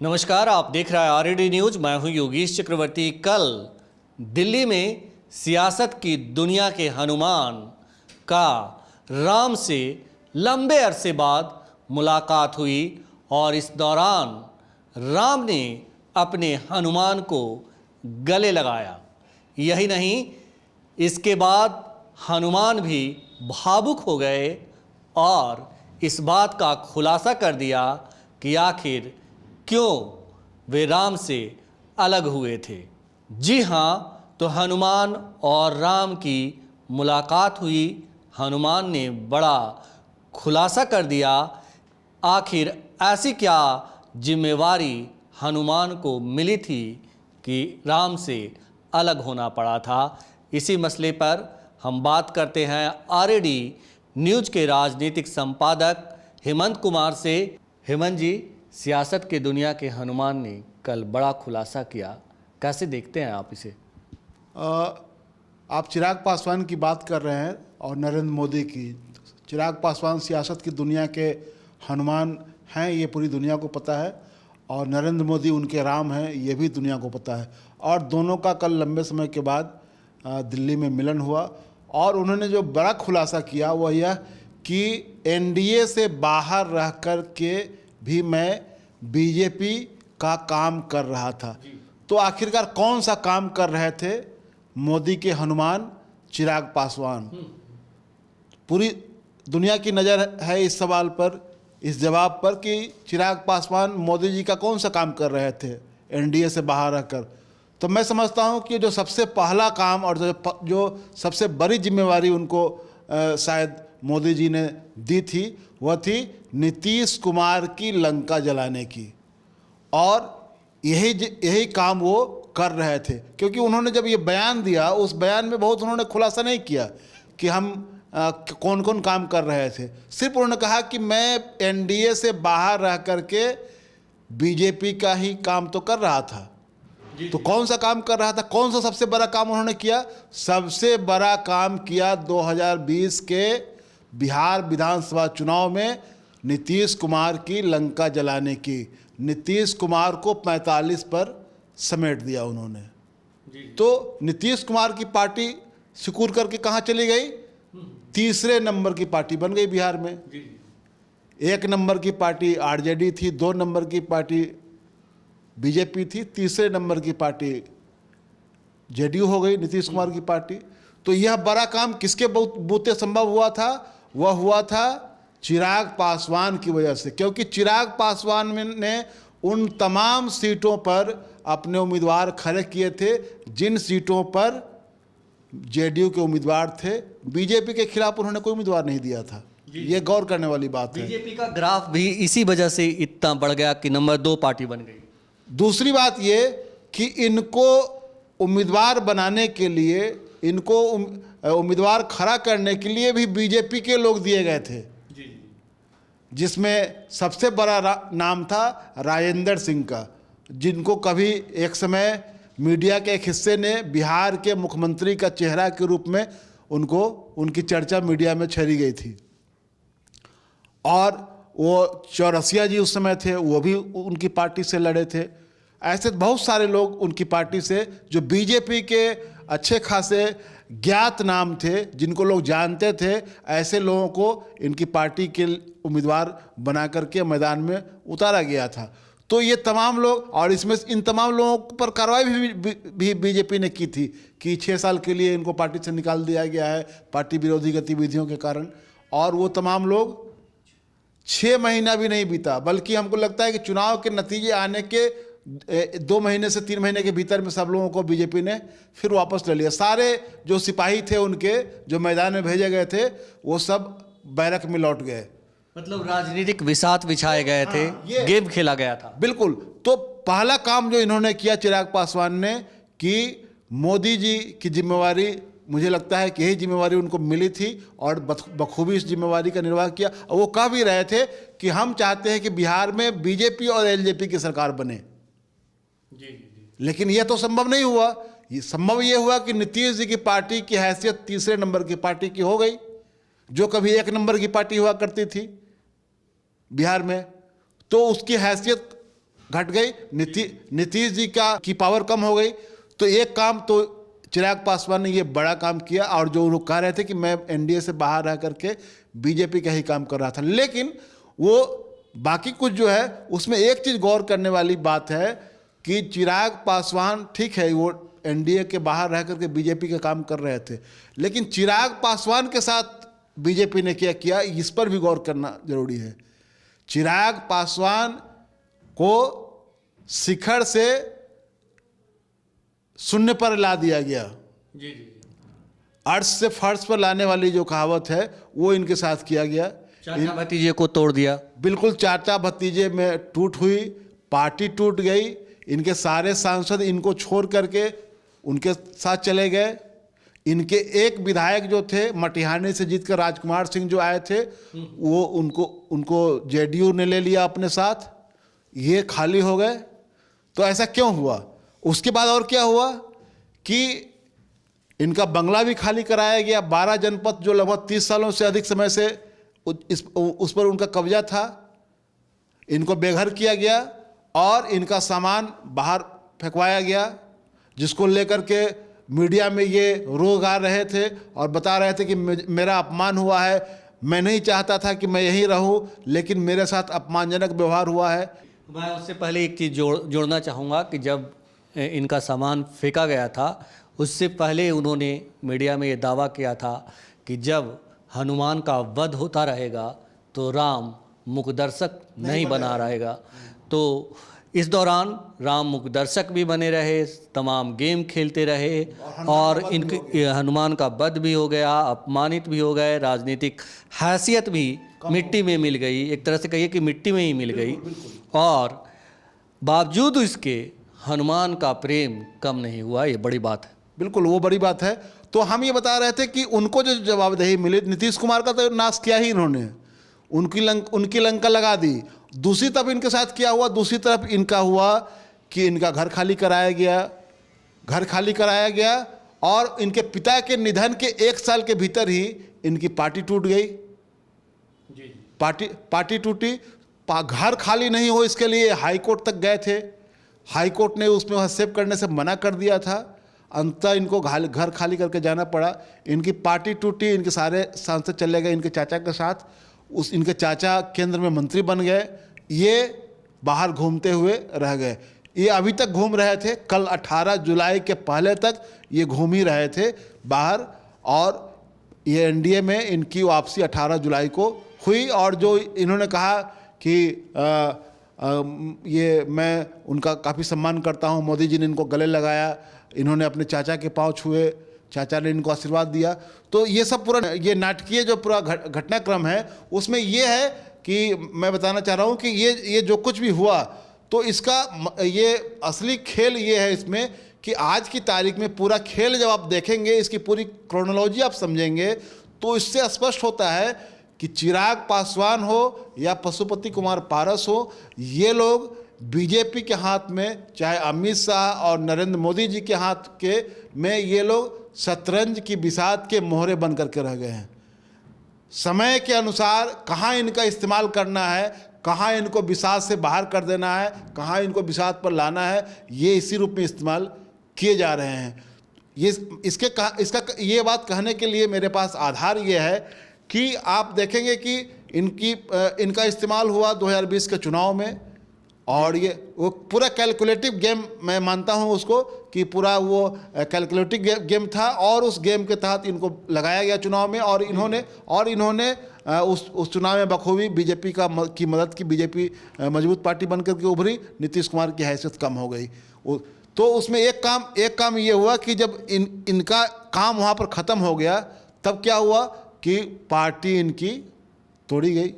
नमस्कार, आप देख रहे हैं आरएडी न्यूज। मैं हूं योगेश चक्रवर्ती। कल दिल्ली में सियासत की दुनिया के हनुमान का राम से लंबे अरसे बाद मुलाकात हुई और इस दौरान राम ने अपने हनुमान को गले लगाया। यही नहीं, इसके बाद हनुमान भी भावुक हो गए और इस बात का खुलासा कर दिया कि आखिर क्यों वे राम से अलग हुए थे। जी हाँ, तो हनुमान और राम की मुलाकात हुई। हनुमान ने बड़ा खुलासा कर दिया। आखिर ऐसी क्या जिम्मेवारी हनुमान को मिली थी कि राम से अलग होना पड़ा था। इसी मसले पर हम बात करते हैं आरएडी न्यूज के राजनीतिक संपादक हेमंत कुमार से। हेमंत जी, सियासत के दुनिया के हनुमान ने कल बड़ा खुलासा किया, कैसे देखते हैं आप इसे? आप चिराग पासवान की बात कर रहे हैं और नरेंद्र मोदी की। चिराग पासवान सियासत की दुनिया के हनुमान हैं, ये पूरी दुनिया को पता है, और नरेंद्र मोदी उनके राम हैं, ये भी दुनिया को पता है। और दोनों का कल लंबे समय के बाद दिल्ली में मिलन हुआ और उन्होंने जो बड़ा खुलासा किया वह यह कि एनडीए से बाहर रह कर के भी मैं बीजेपी का काम कर रहा था। तो आखिरकार कौन सा काम कर रहे थे मोदी के हनुमान चिराग पासवान? पूरी दुनिया की नज़र है इस सवाल पर, इस जवाब पर कि चिराग पासवान मोदी जी का कौन सा काम कर रहे थे एनडीए से बाहर रहकर। तो मैं समझता हूं कि जो सबसे पहला काम और जो सबसे बड़ी जिम्मेवारी उनको शायद मोदी जी ने दी थी वह थी नीतीश कुमार की लंका जलाने की। और यही काम वो कर रहे थे, क्योंकि उन्होंने जब ये बयान दिया उस बयान में बहुत उन्होंने खुलासा नहीं किया कि हम कौन कौन काम कर रहे थे। सिर्फ उन्होंने कहा कि मैं एनडीए से बाहर रह करके बीजेपी का ही काम तो कर रहा था। तो कौन सा काम कर रहा था, कौन सा सबसे बड़ा काम उन्होंने किया? सबसे बड़ा काम किया 2020 के बिहार विधानसभा चुनाव में नीतीश कुमार की लंका जलाने की। नीतीश कुमार को 45 पर समेट दिया उन्होंने। तो नीतीश कुमार की पार्टी सिकुड़ करके कहाँ चली गई? तीसरे नंबर की पार्टी बन गई बिहार में। एक नंबर की पार्टी आरजेडी थी, 2 नंबर की पार्टी बीजेपी थी, तीसरे नंबर की पार्टी जेडीयू हो गई, नीतीश कुमार की पार्टी। तो यह बड़ा काम किसके बूते संभव हुआ था? वह हुआ था चिराग पासवान की वजह से, क्योंकि चिराग पासवान ने उन तमाम सीटों पर अपने उम्मीदवार खड़े किए थे जिन सीटों पर जेडीयू के उम्मीदवार थे। बीजेपी के खिलाफ उन्होंने कोई उम्मीदवार नहीं दिया था। ये गौर करने वाली बात है। बीजेपी का ग्राफ भी इसी वजह से इतना बढ़ गया कि नंबर 2 पार्टी बन गई। दूसरी बात ये कि इनको उम्मीदवार बनाने के लिए, इनको उम्मीदवार खड़ा करने के लिए भी बीजेपी के लोग दिए गए थे, जिसमें सबसे बड़ा नाम था राजेंद्र सिंह का, जिनको कभी एक समय मीडिया के एक हिस्से ने बिहार के मुख्यमंत्री का चेहरा के रूप में उनकी चर्चा मीडिया में छड़ी गई थी। और वो चौरसिया जी उस समय थे, वो भी उनकी पार्टी से लड़े थे। ऐसे बहुत सारे लोग उनकी पार्टी से, जो बीजेपी के अच्छे खासे ज्ञात नाम थे, जिनको लोग जानते थे, ऐसे लोगों को इनकी पार्टी के उम्मीदवार बना करके मैदान में उतारा गया था। तो ये तमाम लोग, और इसमें इन तमाम लोगों पर कार्रवाई भी बीजेपी ने की थी कि 6 साल के लिए इनको पार्टी से निकाल दिया गया है पार्टी विरोधी गतिविधियों के कारण। और वो तमाम लोग 6 महीना भी नहीं बीता, बल्कि हमको लगता है कि चुनाव के नतीजे आने के 2 महीने से 3 महीने के भीतर में सब लोगों को बीजेपी ने फिर वापस ले लिया। सारे जो सिपाही थे उनके, जो मैदान में भेजे गए थे, वो सब बैरक में लौट गए। मतलब राजनीतिक विषाद बिछाए गए थे, गेम खेला गया था। बिल्कुल। तो पहला काम जो इन्होंने किया चिराग पासवान ने, कि मोदी जी की जिम्मेवारी, मुझे लगता है कि यही जिम्मेवारी उनको मिली थी और बखूबी इस जिम्मेवारी का निर्वाह किया। और वो कह भी रहे थे कि हम चाहते हैं कि बिहार में बीजेपी और एलजेपी की सरकार बने। लेकिन यह तो संभव नहीं हुआ। संभव यह हुआ कि नीतीश जी की पार्टी की हैसियत तीसरे नंबर की पार्टी की हो गई, जो कभी 1 नंबर की पार्टी हुआ करती थी बिहार में। तो उसकी हैसियत घट गई, नीतीश जी की पावर कम हो गई। तो एक काम तो चिराग पासवान ने ये बड़ा काम किया, और जो लोग कह रहे थे कि मैं एनडीए से बाहर रह करके बीजेपी का ही काम कर रहा था, लेकिन वो बाकी कुछ जो है उसमें एक चीज़ गौर करने वाली बात है कि चिराग पासवान ठीक है वो एनडीए के बाहर रह करके बीजेपी का काम कर रहे थे, लेकिन चिराग पासवान के साथ बीजेपी ने क्या किया इस पर भी गौर करना जरूरी है। चिराग पासवान को शिखर से शून्य पर ला दिया गया। जी। अर्श से फर्श पर लाने वाली जो कहावत है वो इनके साथ किया गया। चाचा भतीजे को तोड़ दिया। बिल्कुल चाचा भतीजे में टूट हुई, पार्टी टूट गई, इनके सारे सांसद इनको छोड़ करके उनके साथ चले गए। इनके एक विधायक जो थे मटिहानी से जीतकर राजकुमार सिंह जो आए थे, वो उनको जेडीयू ने ले लिया अपने साथ, ये खाली हो गए। तो ऐसा क्यों हुआ? उसके बाद और क्या हुआ कि इनका बंगला भी खाली कराया गया। 12 जनपद जो लगभग 30 सालों से अधिक समय से उस पर उनका कब्जा था, इनको बेघर किया गया और इनका सामान बाहर फेंकवाया गया, जिसको लेकर के मीडिया में ये रो गा रहे थे और बता रहे थे कि मेरा अपमान हुआ है, मैं नहीं चाहता था कि मैं यहीं रहूं, लेकिन मेरे साथ अपमानजनक व्यवहार हुआ है। मैं उससे पहले एक चीज़ जोड़ना चाहूँगा कि जब इनका सामान फेंका गया था, उससे पहले उन्होंने मीडिया में ये दावा किया था कि जब हनुमान का वध होता रहेगा तो राम मुखदर्शक नहीं बना रहेगा। तो इस दौरान राम मुखदर्शक भी बने रहे, तमाम गेम खेलते रहे और इनके हनुमान का वध भी हो गया, अपमानित भी हो गए, राजनीतिक हैसियत भी मिट्टी में मिल गई, एक तरह से कहिए कि मिट्टी में ही मिल गई। और बावजूद इसके हनुमान का प्रेम कम नहीं हुआ, ये बड़ी बात है। बिल्कुल वो बड़ी बात है। तो हम ये बता रहे थे कि उनको जो जवाबदेही मिली, नीतीश कुमार का तो नाश किया ही इन्होंने, उनकी लंका लगा दी। दूसरी तरफ इनके साथ क्या हुआ? दूसरी तरफ इनका हुआ कि इनका घर खाली कराया गया और इनके पिता के निधन के 1 साल के भीतर ही इनकी पार्टी टूट गई। पार्टी टूटी, घर खाली नहीं हो इसके लिए हाईकोर्ट तक गए थे, हाईकोर्ट ने उसमें हस्तक्षेप करने से मना कर दिया था। अंततः इनको घर खाली करके जाना पड़ा। इनकी पार्टी टूटी, इनके सारे सांसद चले गए इनके चाचा के साथ, इनके चाचा केंद्र में मंत्री बन गए, ये बाहर घूमते हुए रह गए। ये अभी तक घूम रहे थे, कल 18 जुलाई के पहले तक ये घूम ही रहे थे बाहर, और ये एनडीए में इनकी वापसी 18 जुलाई को हुई। और जो इन्होंने कहा कि ये मैं उनका काफ़ी सम्मान करता हूँ, मोदी जी ने इनको गले लगाया, इन्होंने अपने चाचा के पाँव छुए, चाचा ने इनको आशीर्वाद दिया। तो ये सब पूरा ये नाटकीय जो पूरा घटनाक्रम है उसमें ये है कि मैं बताना चाह रहा हूँ कि ये जो कुछ भी हुआ, तो इसका ये असली खेल ये है इसमें कि आज की तारीख में पूरा खेल जब आप देखेंगे, इसकी पूरी क्रोनोलॉजी आप समझेंगे, तो इससे स्पष्ट होता है कि चिराग पासवान हो या पशुपति कुमार पारस हो, ये लोग बीजेपी के हाथ में, चाहे अमित शाह और नरेंद्र मोदी जी के हाथ के में, ये लोग शतरंज की बिसात के मोहरे बन करके रह गए हैं। समय के अनुसार कहाँ इनका इस्तेमाल करना है, कहाँ इनको बिसात से बाहर कर देना है, कहाँ इनको बिसात पर लाना है, ये इसी रूप में इस्तेमाल किए जा रहे हैं। इसका ये बात कहने के लिए मेरे पास आधार ये है कि आप देखेंगे कि इनका इस्तेमाल हुआ 2020 के चुनाव में, और ये वो पूरा कैलकुलेटिव गेम मैं मानता हूँ उसको कि पूरा वो कैलकुलेटिव गेम था, और उस गेम के तहत इनको लगाया गया चुनाव में, और इन्होंने उस चुनाव में बखूबी बीजेपी की मदद की। बीजेपी मजबूत पार्टी बनकर के उभरी, नीतीश कुमार की हैसियत कम हो गई। तो उसमें एक काम ये हुआ कि जब इनका काम वहाँ पर ख़त्म हो गया, तब क्या हुआ कि पार्टी इनकी तोड़ी गई।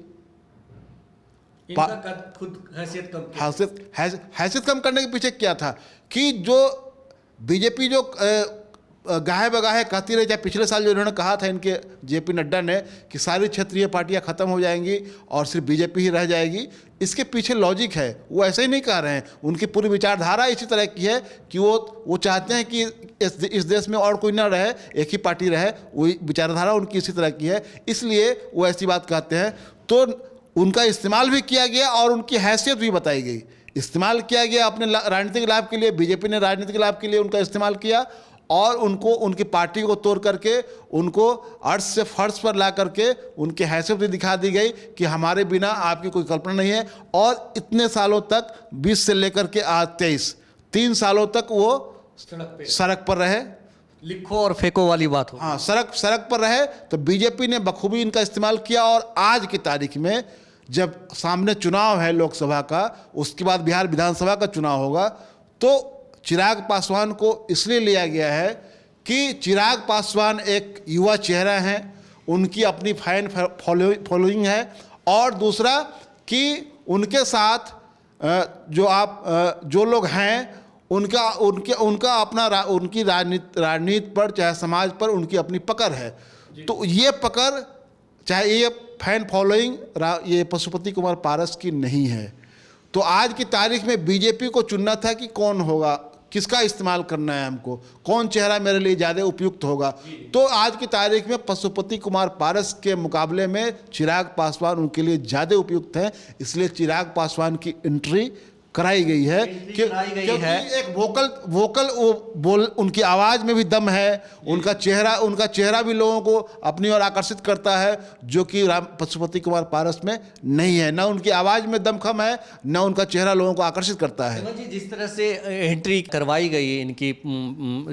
खुद हैसियत कम करने के पीछे क्या था कि जो बीजेपी जो गाहे बगाहे कहती रही, चाहे पिछले साल जो इन्होंने कहा था इनके जेपी नड्डा ने कि सारी क्षेत्रीय पार्टियां खत्म हो जाएंगी और सिर्फ बीजेपी ही रह जाएगी, इसके पीछे लॉजिक है। वो ऐसे ही नहीं कह रहे हैं, उनकी पूरी विचारधारा इसी तरह की है कि वो चाहते हैं कि इस देश में और कोई ना रहे, एक ही पार्टी रहे। वही विचारधारा उनकी इसी तरह की है, इसलिए वो ऐसी बात कहते हैं। तो उनका इस्तेमाल भी किया गया और उनकी हैसियत भी बताई गई। इस्तेमाल किया गया अपने राजनीतिक लाभ के लिए, बीजेपी ने राजनीतिक लाभ के लिए उनका इस्तेमाल किया और उनको उनकी पार्टी को तोड़ करके उनको अर्श से फर्श पर ला करके उनकी हैसियत भी दिखा दी गई कि हमारे बिना आपकी कोई कल्पना नहीं है। और इतने सालों तक 20 से लेकर के आज 23 3 सालों तक वो सड़क पर रहे। लिखो और फेंको वाली बात हो। हाँ, सड़क पर रहे। तो बीजेपी ने बखूबी इनका इस्तेमाल किया और आज की तारीख में जब सामने चुनाव है लोकसभा का, उसके बाद बिहार विधानसभा का चुनाव होगा, तो चिराग पासवान को इसलिए लिया गया है कि चिराग पासवान एक युवा चेहरा हैं, उनकी अपनी फैन फॉलोइंग है, और दूसरा कि उनके साथ जो लोग हैं उनका अपना उनकी राजनीति पर चाहे समाज पर उनकी अपनी पकड़ है। तो ये पकड़, चाहे ये फैन फॉलोइंग ये पशुपति कुमार पारस की नहीं है। तो आज की तारीख में बीजेपी को चुनना था कि कौन होगा, किसका इस्तेमाल करना है हमको, कौन चेहरा मेरे लिए ज़्यादा उपयुक्त होगा। तो आज की तारीख में पशुपति कुमार पारस के मुकाबले में चिराग पासवान उनके लिए ज़्यादा उपयुक्त हैं, इसलिए चिराग पासवान की एंट्री कराई गई है। क्योंकि एक वोकल उनकी आवाज़ में भी दम है, उनका चेहरा भी लोगों को अपनी ओर आकर्षित करता है, जो कि पशुपति कुमार पारस में नहीं है। ना उनकी आवाज़ में दमखम है, ना उनका चेहरा लोगों को आकर्षित करता है। जी, जिस तरह से एंट्री करवाई गई है इनकी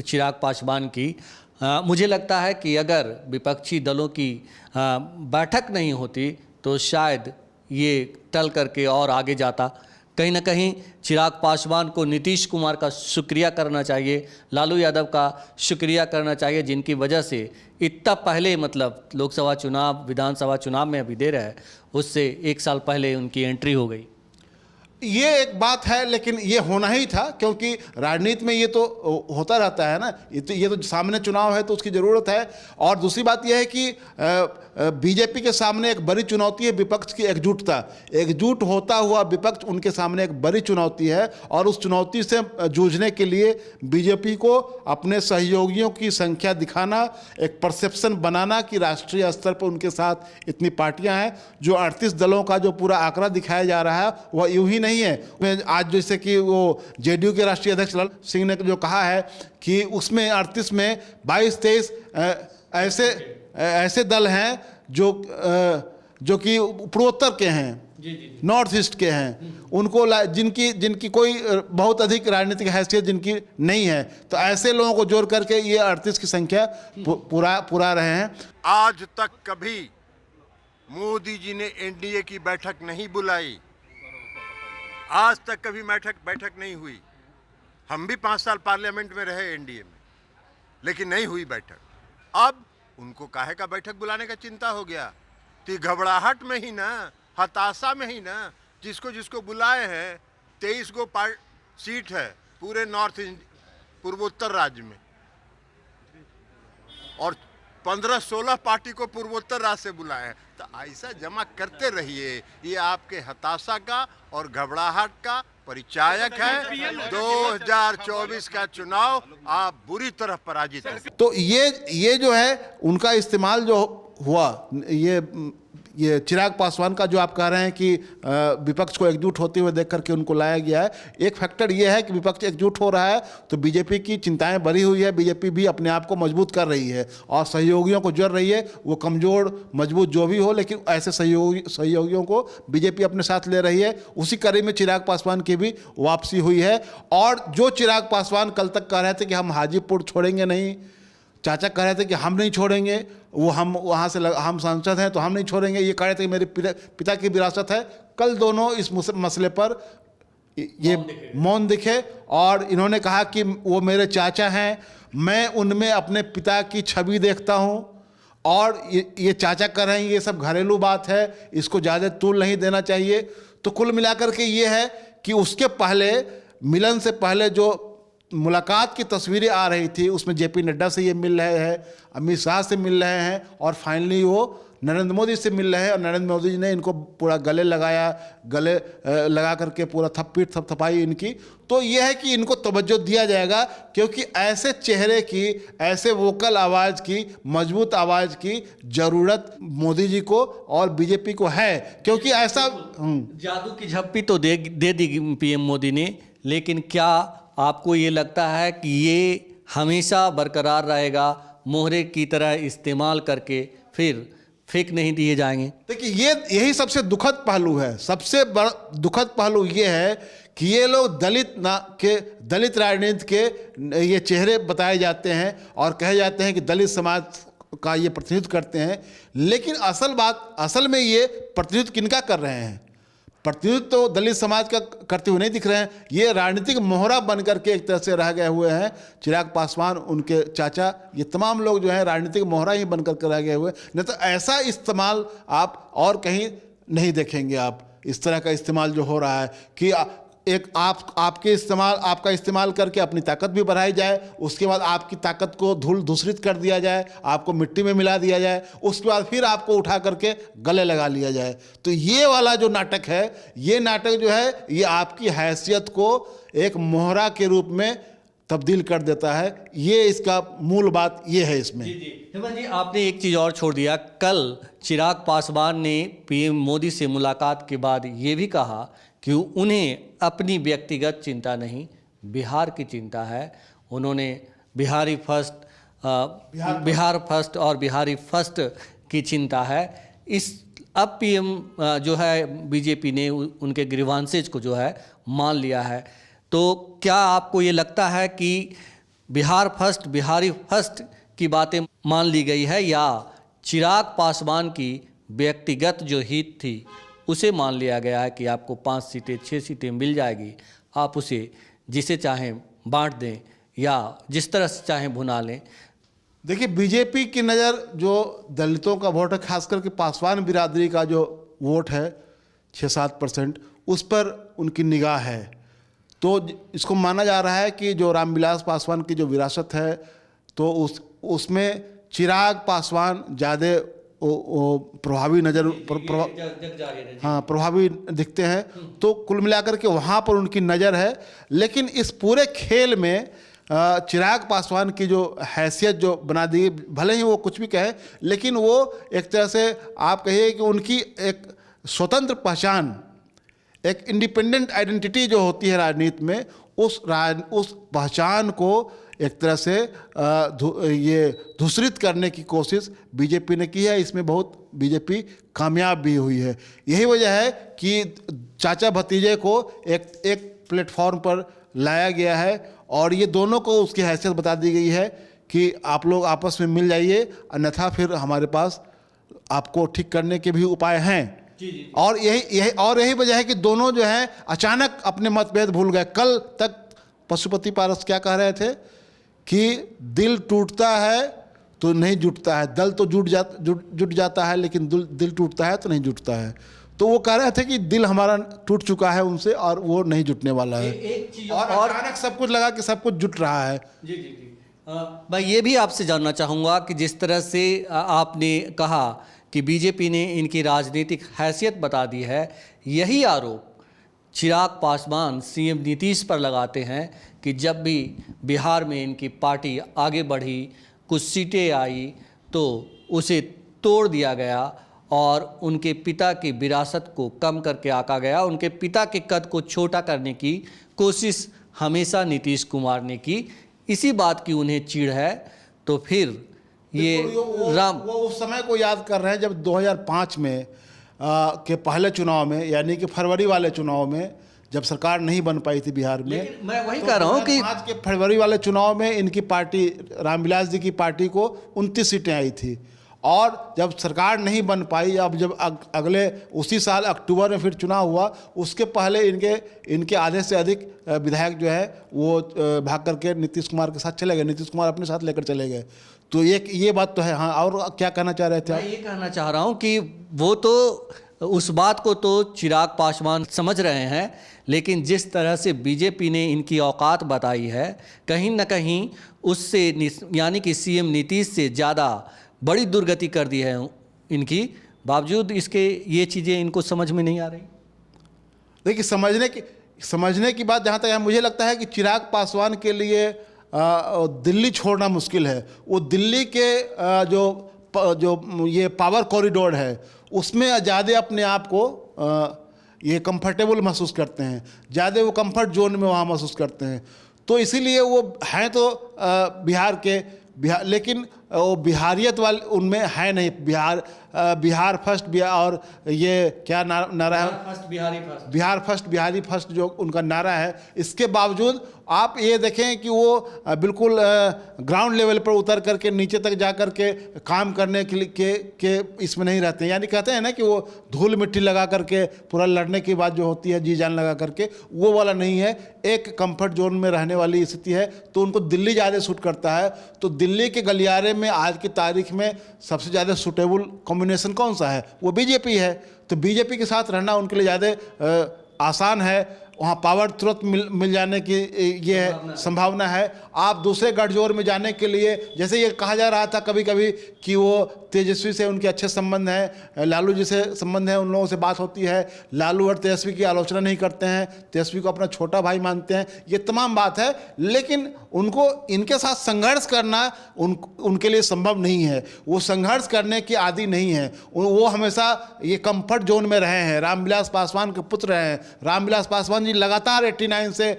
चिराग पासवान की, मुझे लगता है कि अगर विपक्षी दलों की बैठक नहीं होती तो शायद ये टल करके और आगे जाता। कहीं ना कहीं चिराग पासवान को नीतीश कुमार का शुक्रिया करना चाहिए, लालू यादव का शुक्रिया करना चाहिए, जिनकी वजह से इतना पहले, मतलब लोकसभा चुनाव विधानसभा चुनाव में अभी दे रहा है, उससे 1 साल पहले उनकी एंट्री हो गई। ये एक बात है, लेकिन ये होना ही था, क्योंकि राजनीति में ये तो होता रहता है ना। ये तो सामने चुनाव है तो उसकी ज़रूरत है। और दूसरी बात ये है कि बीजेपी के सामने एक बड़ी चुनौती है विपक्ष की एकजुटता। एकजुट होता हुआ विपक्ष उनके सामने एक बड़ी चुनौती है, और उस चुनौती से जूझने के लिए बीजेपी को अपने सहयोगियों की संख्या दिखाना, एक परसेप्शन बनाना कि राष्ट्रीय स्तर पर उनके साथ इतनी पार्टियां हैं। जो 38 दलों का जो पूरा आंकड़ा दिखाया जा रहा है वह यूं ही नहीं है। आज जैसे कि वो जेडीयू के राष्ट्रीय अध्यक्ष लाल सिंह ने जो कहा है कि उसमें 38 में 22-23 ऐसे दल हैं जो कि पूर्वोत्तर के हैं, नॉर्थ ईस्ट के हैं, उनको जिनकी कोई बहुत अधिक राजनीतिक हैसियत जिनकी नहीं है। तो ऐसे लोगों को जोड़ करके ये 38 की संख्या पूरा रहे हैं। आज तक कभी मोदी जी ने एनडीए की बैठक नहीं बुलाई, आज तक कभी बैठक नहीं हुई। हम भी 5 साल पार्लियामेंट में रहे एनडीए में, लेकिन नहीं हुई बैठक। अब उनको काहे का बैठक बुलाने का चिंता हो गया? तो घबराहट में ही ना, हताशा में ही ना, जिसको बुलाए हैं 23 गो सीट है पूरे पूर्वोत्तर राज्य में, और 15-16 पार्टी को पूर्वोत्तर राज्य से बुलाए हैं। तो ऐसा जमा करते रहिए, ये आपके हताशा का और घबराहट का परिचायक है। 2024 का चुनाव आप बुरी तरह पराजित हैं। तो ये जो है उनका इस्तेमाल जो हुआ, ये चिराग पासवान का जो आप कह रहे हैं कि विपक्ष को एकजुट होते हुए देख करके उनको लाया गया है, एक फैक्टर ये है कि विपक्ष एकजुट हो रहा है तो बीजेपी की चिंताएं बढ़ी हुई है। बीजेपी भी अपने आप को मजबूत कर रही है और सहयोगियों को जोड़ रही है। वो कमज़ोर मजबूत जो भी हो, लेकिन ऐसे सहयोगियों को बीजेपी अपने साथ ले रही है। उसी कड़ी में चिराग पासवान की भी वापसी हुई है। और जो चिराग पासवान कल तक कह रहे थे कि हम हाजीपुर छोड़ेंगे नहीं, चाचा कह रहे थे कि हम नहीं छोड़ेंगे, वो हम वहाँ से हम सांसद हैं तो हम नहीं छोड़ेंगे, ये कह रहे थे कि मेरे पिता की विरासत है। कल दोनों इस मसले पर ये मौन दिखे और इन्होंने कहा कि वो मेरे चाचा हैं, मैं उनमें अपने पिता की छवि देखता हूँ, और ये चाचा कह रहे हैं ये सब घरेलू बात है, इसको ज़्यादा तूल नहीं देना चाहिए। तो कुल मिलाकर के ये है कि उसके पहले, मिलन से पहले जो मुलाकात की तस्वीरें आ रही थी उसमें जेपी नड्डा से ये मिल रहे हैं, अमित शाह से मिल रहे हैं, और फाइनली वो नरेंद्र मोदी से मिल रहे हैं और नरेंद्र मोदी जी ने इनको पूरा गले लगाया, गले लगा करके पूरा पीठ थपथपाई इनकी। तो यह है कि इनको तवज्जो दिया जाएगा, क्योंकि ऐसे चेहरे की, ऐसे वोकल आवाज़ की, मजबूत आवाज़ की ज़रूरत मोदी जी को और बीजेपी को है, क्योंकि ऐसा जादू की झप्पी तो दे दी पीएम मोदी ने, लेकिन क्या आपको ये लगता है कि ये हमेशा बरकरार रहेगा, मोहरे की तरह इस्तेमाल करके फिर फेंक नहीं दिए जाएंगे? देखिए, यही सबसे दुखद पहलू है। सबसे बड़ा दुखद पहलू ये है कि ये लोग दलित राजनीति के ये चेहरे बताए जाते हैं और कहे जाते हैं कि दलित समाज का ये प्रतिनिधित्व करते हैं, लेकिन असल में ये प्रतिनिधित्व किनका कर रहे हैं? प्रतिनिधित्व तो दलित समाज का करते हुए नहीं दिख रहे हैं। ये राजनीतिक मोहरा बन करके एक तरह से रह गए हुए हैं। चिराग पासवान, उनके चाचा, ये तमाम लोग जो हैं राजनीतिक मोहरा ही बन करके रह गए हुए। नहीं तो ऐसा इस्तेमाल आप और कहीं नहीं देखेंगे। आप इस तरह का इस्तेमाल जो हो रहा है कि आपका इस्तेमाल करके अपनी ताकत भी बढ़ाई जाए, उसके बाद आपकी ताकत को धूसरित कर दिया जाए, आपको मिट्टी में मिला दिया जाए, उसके बाद फिर आपको उठा करके गले लगा लिया जाए। तो ये वाला जो नाटक है, ये नाटक जो है, ये आपकी हैसियत को एक मोहरा के रूप में तब्दील कर देता है। ये इसका मूल बात ये है इसमें। जी हेमंत जी, आपने एक चीज़ और छोड़ दिया। कल चिराग पासवान ने पीएम मोदी से मुलाकात के बाद ये भी कहा कि उन्हें अपनी व्यक्तिगत चिंता नहीं, बिहार की चिंता है। उन्होंने बिहार फर्स्ट और बिहारी फर्स्ट की चिंता है। अब पीएम जो है बीजेपी ने उनके ग्रीवांसेज को जो है मान लिया है। तो क्या आपको ये लगता है कि बिहार फर्स्ट, बिहारी फर्स्ट की बातें मान ली गई है, या चिराग पासवान की व्यक्तिगत जो हित थी उसे मान लिया गया है कि आपको 5 सीटें 6 सीटें मिल जाएगी, आप उसे जिसे चाहें बांट दें या जिस तरह से चाहें भुना लें? देखिए, बीजेपी की नज़र जो दलितों का वोट है, खास करके पासवान बिरादरी का जो वोट है 6-7%, उस पर उनकी निगाह है। तो इसको माना जा रहा है कि जो रामविलास पासवान की जो विरासत है, तो उसमें चिराग पासवान ज़्यादा प्रभावी प्रभावी दिखते हैं। तो कुल मिलाकर के वहाँ पर उनकी नज़र है। लेकिन इस पूरे खेल में चिराग पासवान की जो हैसियत जो बना दी, भले ही वो कुछ भी कहे, लेकिन वो एक तरह से आप कहिए कि उनकी एक स्वतंत्र पहचान, एक इंडिपेंडेंट आइडेंटिटी जो होती है राजनीति में, उस पहचान को एक तरह से ये धूसरित करने की कोशिश बीजेपी ने की है। इसमें बहुत बीजेपी कामयाब भी हुई है। यही वजह है कि चाचा भतीजे को एक प्लेटफॉर्म पर लाया गया है और ये दोनों को उसकी हैसियत बता दी गई है कि आप लोग आपस में मिल जाइए, अन्यथा फिर हमारे पास आपको ठीक करने के भी उपाय हैं। और यही वजह है कि दोनों जो है अचानक अपने मतभेद भूल गए। कल तक पशुपति पारस क्या कह रहे थे कि दिल टूटता है तो नहीं जुटता है, दल तो जुट जाता है, लेकिन दिल टूटता है तो नहीं जुटता है। तो वो कह रहे थे कि दिल हमारा टूट चुका है उनसे और वो नहीं जुटने वाला है। और अचानक सब कुछ लगा कि सब कुछ जुट रहा है। मैं ये भी आपसे जानना चाहूँगा कि जिस तरह से आपने कहा कि बीजेपी ने इनकी राजनीतिक हैसियत बता दी है, यही आरोप चिराग पासवान सीएम नीतीश पर लगाते हैं कि जब भी बिहार में इनकी पार्टी आगे बढ़ी, कुछ सीटें आई तो उसे तोड़ दिया गया और उनके पिता की विरासत को कम करके आंका गया। उनके पिता के कद को छोटा करने की कोशिश हमेशा नीतीश कुमार ने की। इसी बात की उन्हें चिढ़ है। तो फिर वो उस समय को याद कर रहे हैं जब 2005 में के पहले चुनाव में, यानी कि फरवरी वाले चुनाव में, जब सरकार नहीं बन पाई थी बिहार में। लेकिन मैं वही कह रहा हूँ कि 2005 के फरवरी वाले चुनाव में इनकी पार्टी, रामविलास जी की पार्टी को 29 सीटें आई थी। और जब सरकार नहीं बन पाई, अब जब अगले उसी साल अक्टूबर में फिर चुनाव हुआ, उसके पहले इनके आधे से अधिक विधायक जो है वो भाग करके नीतीश कुमार के साथ चले गए, नीतीश कुमार अपने साथ लेकर चले गए। तो ये बात तो है। हाँ, और क्या कहना चाह रहे थे आप? मैं ये कहना चाह रहा हूँ कि वो तो उस बात को तो चिराग पासवान समझ रहे हैं, लेकिन जिस तरह से बीजेपी ने इनकी औकात बताई है, कहीं ना कहीं उससे, यानी कि सीएम नीतीश से ज़्यादा बड़ी दुर्गति कर दी है इनकी, बावजूद इसके ये चीज़ें इनको समझ में नहीं आ रही। देखिए, समझने की बात जहाँ तक है, मुझे लगता है कि चिराग पासवान के लिए दिल्ली छोड़ना मुश्किल है। वो दिल्ली के जो ये पावर कॉरिडोर है उसमें ज़्यादा अपने आप को ये कंफर्टेबल महसूस करते हैं, ज़्यादा वो कंफर्ट जोन में वहाँ महसूस करते हैं। तो इसीलिए वो हैं तो बिहार, लेकिन वो बिहारियत वाले उनमें है नहीं। बिहार फर्स्ट, और ये क्या नारा है, बिहार फर्स्ट बिहारी फर्स्ट जो उनका नारा है। इसके बावजूद आप ये देखें कि वो बिल्कुल ग्राउंड लेवल पर उतर करके नीचे तक जा कर के काम करने के लिए के इसमें नहीं रहते हैं। यानी कहते हैं ना कि वो धूल मिट्टी लगा करके पूरा लड़ने की बात जो होती है, जी जान लगा करके, वो वाला नहीं है। एक कंफर्ट जोन में रहने वाली स्थिति है, तो उनको दिल्ली ज़्यादा सूट करता है। तो दिल्ली के गलियारे में आज की तारीख में सबसे ज़्यादा सूटेबल कॉम्बिनेशन कौन सा है? वो बीजेपी है। तो बीजेपी के साथ रहना उनके लिए ज़्यादा आसान है। वहाँ पावर तुरंत मिल जाने की ये संभावना है। आप दूसरे गठजोड़ में जाने के लिए, जैसे ये कहा जा रहा था कभी कभी कि वो तेजस्वी से उनके अच्छे संबंध हैं, लालू जी से संबंध है, उन लोगों से बात होती है, लालू और तेजस्वी की आलोचना नहीं करते हैं, तेजस्वी को अपना छोटा भाई मानते हैं, ये तमाम बात है। लेकिन उनको इनके साथ संघर्ष करना उनके लिए संभव नहीं है। वो संघर्ष करने की आदी नहीं है। वो हमेशा ये कंफर्ट जोन में रहे हैं। रामविलास पासवान के पुत्र हैं। रामविलास पासवान जी लगातार 89 से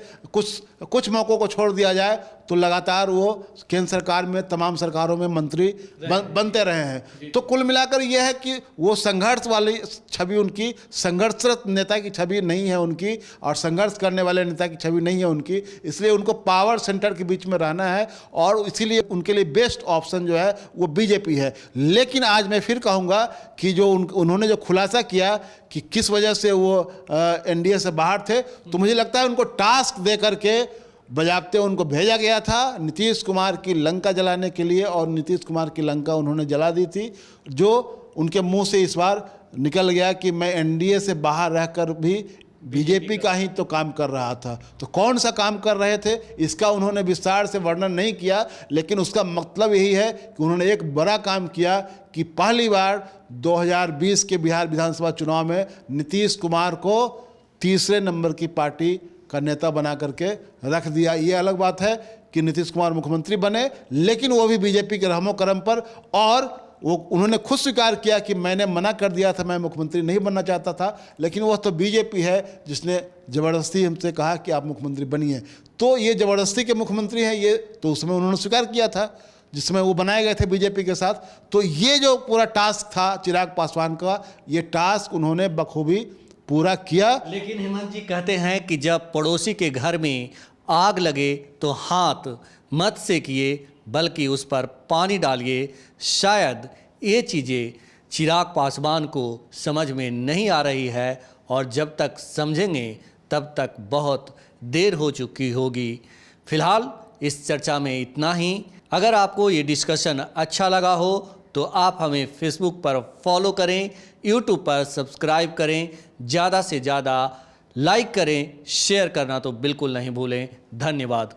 कुछ मौक़ों को छोड़ दिया जाए तो लगातार वो केंद्र सरकार में, तमाम सरकारों में मंत्री बनते रहे हैं। तो कुल मिलाकर यह है कि वो संघर्ष वाली छवि, उनकी संघर्षरत नेता की छवि नहीं है उनकी, और संघर्ष करने वाले नेता की छवि नहीं है उनकी। इसलिए उनको पावर सेंटर के बीच में रहना है, और इसीलिए उनके लिए बेस्ट ऑप्शन जो है वो बीजेपी है। लेकिन आज मैं फिर कहूँगा कि जो उन्होंने जो खुलासा किया कि किस वजह से वो एनडीए से बाहर थे, तो मुझे लगता है उनको टास्क दे करके बजाबते उनको भेजा गया था नीतीश कुमार की लंका जलाने के लिए, और नीतीश कुमार की लंका उन्होंने जला दी थी। जो उनके मुंह से इस बार निकल गया कि मैं एनडीए से बाहर रहकर भी बीजेपी का ही तो काम कर रहा था। तो कौन सा काम कर रहे थे इसका उन्होंने विस्तार से वर्णन नहीं किया, लेकिन उसका मतलब यही है कि उन्होंने एक बड़ा काम किया कि पहली बार 2020 के बिहार विधानसभा चुनाव में नीतीश कुमार को तीसरे नंबर की पार्टी का नेता बना करके रख दिया। ये अलग बात है कि नीतीश कुमार मुख्यमंत्री बने, लेकिन वो भी बीजेपी के रहमो करम पर, और वो उन्होंने खुद स्वीकार किया कि मैंने मना कर दिया था, मैं मुख्यमंत्री नहीं बनना चाहता था, लेकिन वह तो बीजेपी है जिसने ज़बरदस्ती हमसे कहा कि आप मुख्यमंत्री बनिए। तो ये ज़बरदस्ती के मुख्यमंत्री हैं, ये तो उसमें उन्होंने स्वीकार किया था जिसमें वो बनाए गए थे बीजेपी के साथ। तो ये जो पूरा टास्क था चिराग पासवान का, ये टास्क उन्होंने बखूबी पूरा किया। लेकिन हेमंत जी कहते हैं कि जब पड़ोसी के घर में आग लगे तो हाथ मत सेकिए, बल्कि उस पर पानी डालिए। शायद ये चीज़ें चिराग पासवान को समझ में नहीं आ रही है, और जब तक समझेंगे तब तक बहुत देर हो चुकी होगी। फिलहाल इस चर्चा में इतना ही। अगर आपको ये डिस्कशन अच्छा लगा हो तो आप हमें फेसबुक पर फॉलो करें, यूट्यूब पर सब्सक्राइब करें, ज़्यादा से ज़्यादा लाइक करें, शेयर करना तो बिल्कुल नहीं भूलें। धन्यवाद।